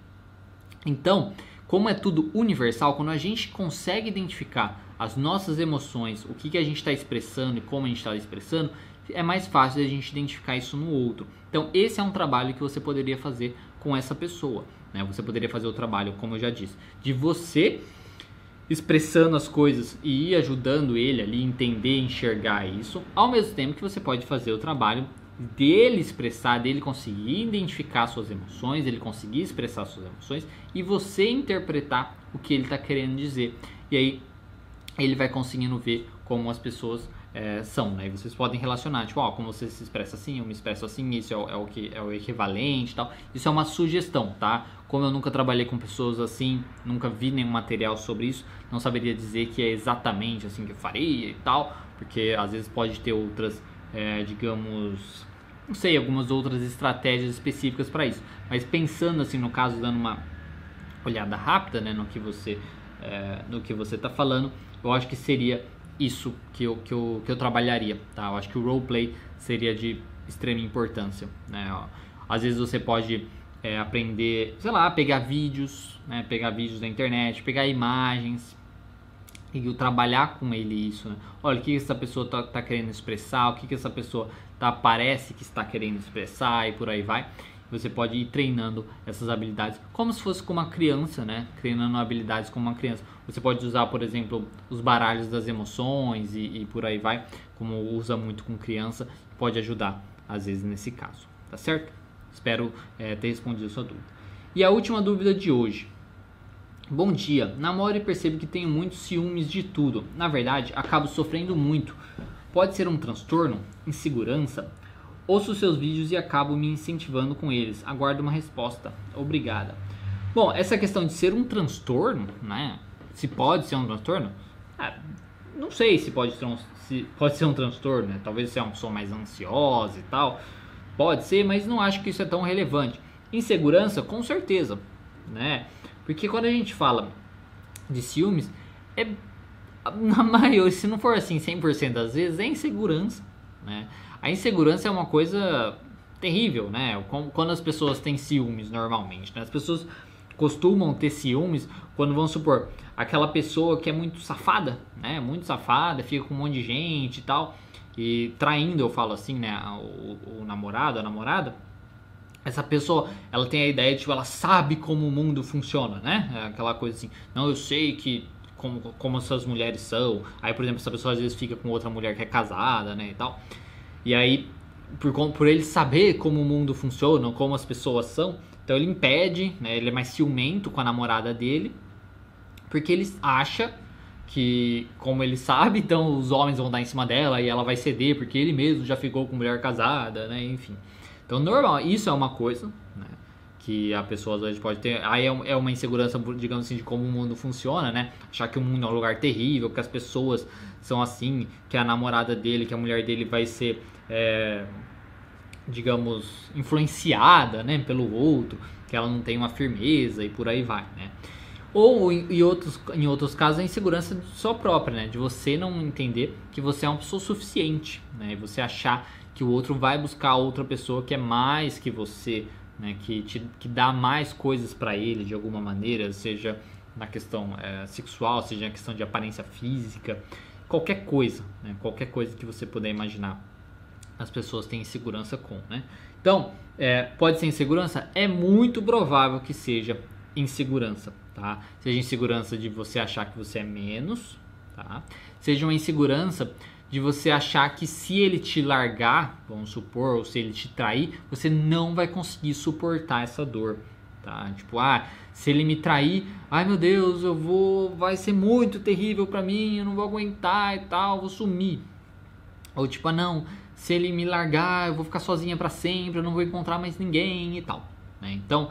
Speaker 1: Então, como é tudo universal, quando a gente consegue identificar as nossas emoções, o que a gente está expressando e como a gente está expressando, é mais fácil a gente identificar isso no outro. Então, esse é um trabalho que você poderia fazer com essa pessoa, né? Você poderia fazer o trabalho, como eu já disse, de você expressando as coisas e ir ajudando ele ali a entender, enxergar isso, ao mesmo tempo que você pode fazer o trabalho dele expressar, dele conseguir identificar suas emoções, ele conseguir expressar suas emoções e você interpretar o que ele está querendo dizer. E aí ele vai conseguindo ver como as pessoas são, né? E vocês podem relacionar, tipo, como você se expressa assim, eu me expresso assim, isso é o equivalente e tal. Isso é uma sugestão, tá? Como eu nunca trabalhei com pessoas assim, nunca vi nenhum material sobre isso, não saberia dizer que é exatamente assim que eu faria e tal, porque às vezes pode ter outras, digamos, não sei, algumas outras estratégias específicas para isso. Mas pensando assim, no caso, dando uma olhada rápida, né, no que você está falando, eu acho que seria isso que eu trabalharia, tá? Eu acho que o roleplay seria de extrema importância, né? Às vezes você pode aprender, sei lá, pegar vídeos, né? Pegar vídeos da internet, pegar imagens e trabalhar com ele isso, né? Olha, o que essa pessoa tá querendo expressar, o que essa pessoa parece que está querendo expressar e por aí vai. Você pode ir treinando essas habilidades como se fosse com uma criança, né? Treinando habilidades como uma criança. Você pode usar, por exemplo, os baralhos das emoções e por aí vai, como usa muito com criança, pode ajudar às vezes nesse caso, tá certo? Espero ter respondido a sua dúvida. E a última dúvida de hoje. Bom dia, namoro e percebo que tenho muitos ciúmes de tudo. Na verdade, acabo sofrendo muito. Pode ser um transtorno? Insegurança? Ouço seus vídeos e acabo me incentivando com eles. Aguardo uma resposta. Obrigada. Bom, essa questão de ser um transtorno, né? Se pode ser um transtorno? Não sei se pode ser um transtorno, né? Talvez seja uma pessoa mais ansiosa e tal. Pode ser, mas não acho que isso é tão relevante. Insegurança, com certeza, né? Porque quando a gente fala de ciúmes, na maioria, se não for assim 100% das vezes, é insegurança, né? A insegurança é uma coisa terrível, né? Quando as pessoas têm ciúmes normalmente, né? As pessoas costumam ter ciúmes quando, vamos supor, aquela pessoa que é muito safada, né? Muito safada, fica com um monte de gente e tal, e traindo, eu falo assim, né? O namorado, a namorada. Essa pessoa, ela tem a ideia de, tipo, ela sabe como o mundo funciona, né? É aquela coisa assim, não, eu sei que como essas mulheres são. Aí, por exemplo, essa pessoa às vezes fica com outra mulher que é casada, né, e tal. E aí, por ele saber como o mundo funciona, como as pessoas são, então ele impede, né, ele é mais ciumento com a namorada dele, porque ele acha que, como ele sabe, então os homens vão dar em cima dela e ela vai ceder, porque ele mesmo já ficou com mulher casada, né, enfim. Então, normal, isso é uma coisa, né, que a pessoa às vezes pode ter. Aí é uma insegurança, digamos assim, de como o mundo funciona, né? Achar que o mundo é um lugar terrível, que as pessoas são assim, que a namorada dele, que a mulher dele vai ser, digamos, influenciada, né, pelo outro, que ela não tem uma firmeza e por aí vai, né? Ou em outros casos a insegurança só própria, né? De você não entender que você é uma pessoa suficiente, né? E você achar que o outro vai buscar outra pessoa que é mais que você, né, que dá mais coisas para ele de alguma maneira, seja na questão sexual, seja na questão de aparência física, qualquer coisa, né, qualquer coisa que você puder imaginar, as pessoas têm insegurança com, né? Então, pode ser insegurança? É muito provável que seja insegurança, tá? Seja insegurança de você achar que você é menos, tá? Seja uma insegurança de você achar que se ele te largar, vamos supor, ou se ele te trair, você não vai conseguir suportar essa dor, tá? Tipo, se ele me trair, ai meu Deus, vai ser muito terrível pra mim, eu não vou aguentar e tal, vou sumir. Ou tipo, não, se ele me largar, eu vou ficar sozinha pra sempre, eu não vou encontrar mais ninguém e tal, né? Então,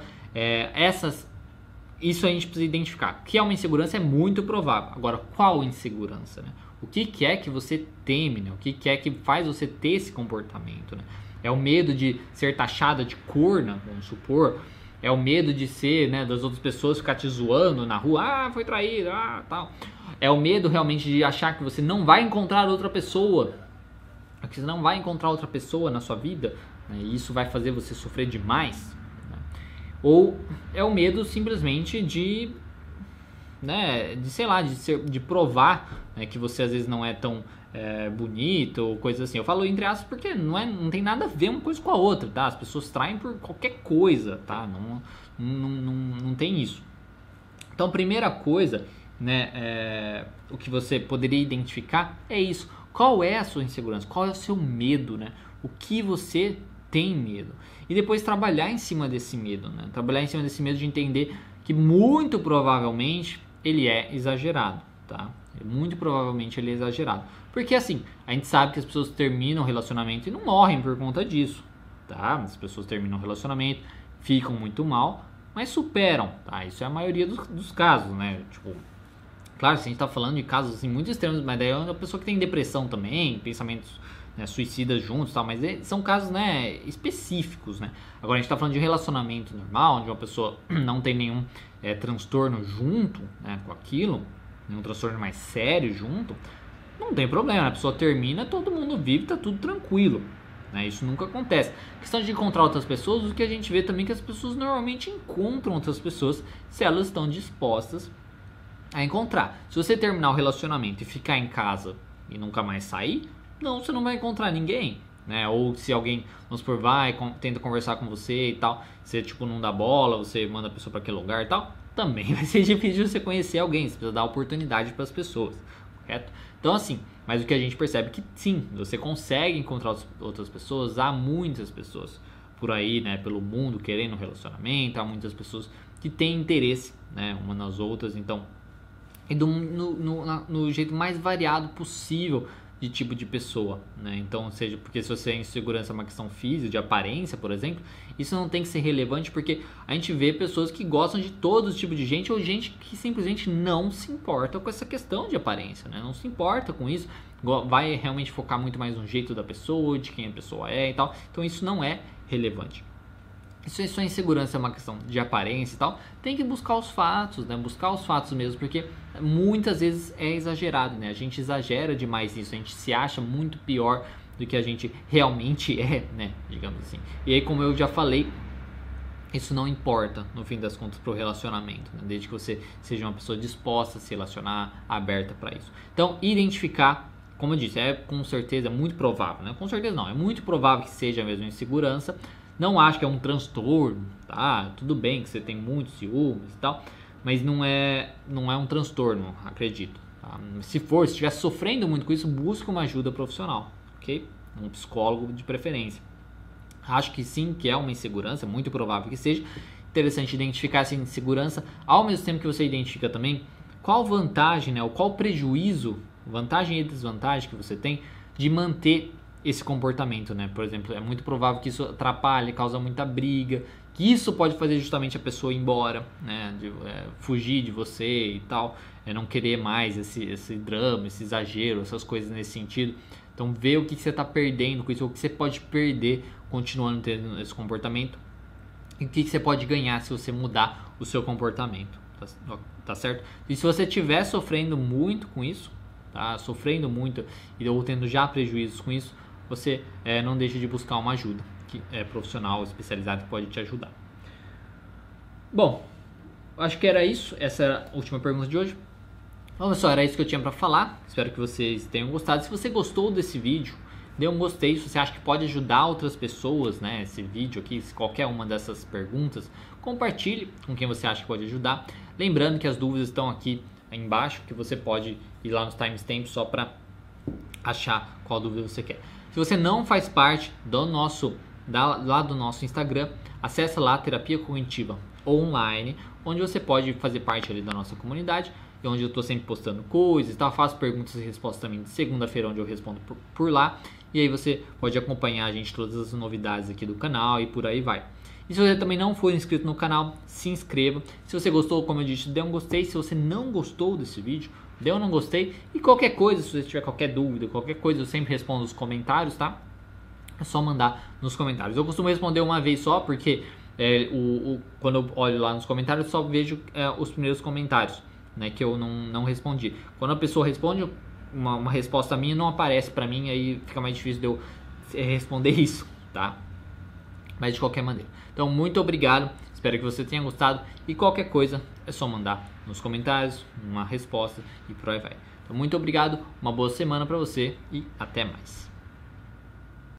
Speaker 1: isso a gente precisa identificar. Que é uma insegurança é muito provável. Agora, qual insegurança, né? O que é que você teme, né? O que é que faz você ter esse comportamento, né? É o medo de ser taxada de corna, vamos supor. É o medo de ser, né, das outras pessoas ficar te zoando na rua. Foi traído, tal. É o medo realmente de achar que você não vai encontrar outra pessoa. Que você não vai encontrar outra pessoa na sua vida, né? E isso vai fazer você sofrer demais. Né? Ou é o medo simplesmente de, né, sei lá, de provar, né, que você às vezes não é tão bonito ou coisa assim. Eu falo entre aspas porque não tem nada a ver uma coisa com a outra, tá? As pessoas traem por qualquer coisa, tá? Não tem isso. Então, primeira coisa, né, o que você poderia identificar é isso. Qual é a sua insegurança? Qual é o seu medo, né? O que você tem medo? E depois trabalhar em cima desse medo, né? Trabalhar em cima desse medo de entender que muito provavelmente ele é exagerado, tá? Muito provavelmente ele é exagerado. Porque assim, a gente sabe que as pessoas terminam o relacionamento e não morrem por conta disso, tá? As pessoas terminam o relacionamento, ficam muito mal, mas superam, tá? Isso é a maioria dos casos, né? Tipo, claro, se a gente tá falando de casos assim, muito extremos, mas daí é uma pessoa que tem depressão também, pensamentos, né, suicidas juntos, tal, mas são casos, né, específicos, né? Agora a gente tá falando de um relacionamento normal, onde uma pessoa não tem nenhum transtorno junto, né, com aquilo, nenhum transtorno mais sério junto, não tem problema, a pessoa termina, todo mundo vive, tá tudo tranquilo, né? Isso nunca acontece. A questão de encontrar outras pessoas, o que a gente vê também é que as pessoas normalmente encontram outras pessoas se elas estão dispostas a encontrar. Se você terminar o relacionamento e ficar em casa e nunca mais sair, você não vai encontrar ninguém, né? Ou se alguém, vamos supor, tenta conversar com você e tal, você tipo não dá bola, você manda a pessoa para aquele lugar e tal, também vai ser difícil você conhecer alguém, você precisa dar oportunidade para as pessoas, correto? Então assim, mas o que a gente percebe é que sim, você consegue encontrar outras pessoas, há muitas pessoas por aí, né, pelo mundo querendo um relacionamento, há muitas pessoas que têm interesse, né, umas nas outras, então e no jeito mais variado possível de tipo de pessoa, né? Então, seja porque se você é insegurança é uma questão física, de aparência, por exemplo, isso não tem que ser relevante porque a gente vê pessoas que gostam de todo tipo de gente ou gente que simplesmente não se importa com essa questão de aparência, né? Não se importa com isso, vai realmente focar muito mais no jeito da pessoa, de quem a pessoa é e tal. Então, isso não é relevante. Se sua insegurança é uma questão de aparência e tal, tem que buscar os fatos, né? Buscar os fatos mesmo, porque muitas vezes é exagerado, né? A gente exagera demais nisso, a gente se acha muito pior do que a gente realmente é, né? Digamos assim. E aí, como eu já falei, isso não importa, no fim das contas, para o relacionamento, né? Desde que você seja uma pessoa disposta a se relacionar, aberta para isso. Então, identificar, como eu disse, com certeza, é muito provável, né? Com certeza não, é muito provável que seja mesmo insegurança. Não acho que é um transtorno, tá? Tudo bem que você tem muitos ciúmes e tal, mas não é um transtorno, acredito. Tá? Se estiver sofrendo muito com isso, busque uma ajuda profissional, ok? Um psicólogo de preferência. Acho que sim, que é uma insegurança, muito provável que seja. Interessante identificar essa insegurança, ao mesmo tempo que você identifica também qual vantagem, né, ou qual prejuízo, vantagem e desvantagem que você tem de manter esse comportamento, né? Por exemplo, é muito provável que isso atrapalhe, causa muita briga, que isso pode fazer justamente a pessoa ir embora, né? Fugir de você e tal, não querer mais esse drama, esse exagero, essas coisas nesse sentido. Então, vê o que você está perdendo com isso, o que você pode perder continuando tendo esse comportamento e o que você pode ganhar se você mudar o seu comportamento, tá certo? E se você estiver sofrendo muito com isso, tá? Sofrendo muito ou tendo já prejuízos com isso, você não deixe de buscar uma ajuda profissional, especializada, que pode te ajudar. Bom, acho que era isso. Essa era a última pergunta de hoje. Então, pessoal, era isso que eu tinha para falar. Espero que vocês tenham gostado. Se você gostou desse vídeo, dê um gostei. Se você acha que pode ajudar outras pessoas, né, esse vídeo aqui, se qualquer uma dessas perguntas, compartilhe com quem você acha que pode ajudar. Lembrando que as dúvidas estão aqui embaixo, que você pode ir lá nos timestamps só para achar qual dúvida você quer. Se você não faz parte do nosso Instagram, acessa lá Terapia Cognitiva Online, onde você pode fazer parte ali da nossa comunidade, e onde eu estou sempre postando coisas, tá? Faço perguntas e respostas também de segunda-feira, onde eu respondo por lá, e aí você pode acompanhar a gente, todas as novidades aqui do canal e por aí vai. E se você também não for inscrito no canal, se inscreva. Se você gostou, como eu disse, dê um gostei. Se você não gostou desse vídeo, dê um não gostei. E qualquer coisa, se você tiver qualquer dúvida, qualquer coisa, eu sempre respondo nos comentários, tá? É só mandar nos comentários. Eu costumo responder uma vez só, porque quando eu olho lá nos comentários, eu só vejo os primeiros comentários, né, que eu não respondi. Quando a pessoa responde uma resposta minha, não aparece pra mim, aí fica mais difícil de eu responder isso, tá? Mas de qualquer maneira. Então, muito obrigado. Espero que você tenha gostado. E qualquer coisa é só mandar nos comentários uma resposta e por aí vai. Então, muito obrigado. Uma boa semana pra você e até mais.